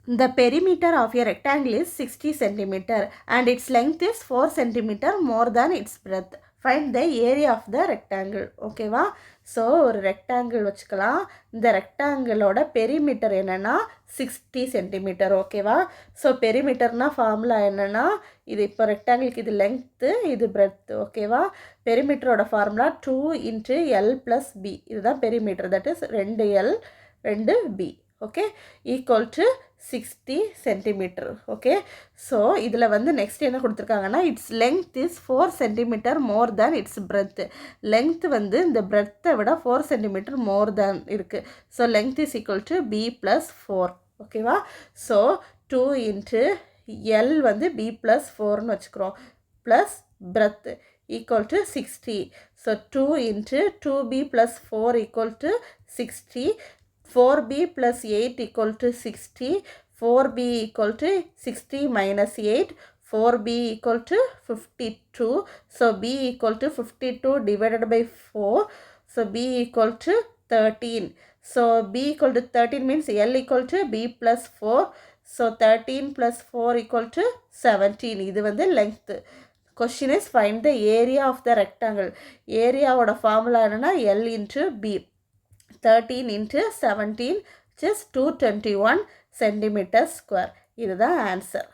The perimeter of a rectangle is 60 centimeter and its length is 4 centimeter more than its breadth. Find the area of the rectangle. ஓகேவா? So ஒரு rectangle வச்சுக்கலாம். இந்த ரெக்டாங்கிளோட perimeter என்னென்னா 60 centimetre. ஓகேவா? So பெரிமீட்டர்னால் formula என்னென்னா இது இப்போ ரெக்டாங்கிளுக்கு இது லெங்க்த்து இது பிரெத்து. ஓகேவா? பெரிமீட்டரோட ஃபார்முலா 2 × L + B. இதுதான் perimeter. That is 2L 2B. Okay, equal to 60 centimetre. Okay, so இதில் வந்து நெக்ஸ்ட் என்ன கொடுத்துருக்காங்கன்னா it's length is 4 centimetre more than it's breadth. Length வந்து இந்த பிரெத்தை விட 4 சென்டிமீட்டர் மோர் தேன் இருக்குது. So length is equal to B + 4. ஓகேவா? ஸோ 2 × L வந்து B + 4ன்னு வச்சுக்கிறோம் plus breadth equal to 60. So 2 × 2B + 4 equal to 60. 4B + 8 equal to 60. 4B equal to 60 minus 8. 4B equal to 52. So B equal to 52 divided by 4. So B equal to 13. So B equal to 13 means L equal to B + 4. So 13 + 4 equal to 17. இது வந்து length. Question is find the area of the rectangle. Area ஓட formula என்னன்னா L × B. 13 × 17 which is 221 centimeter square. இதுதான் answer.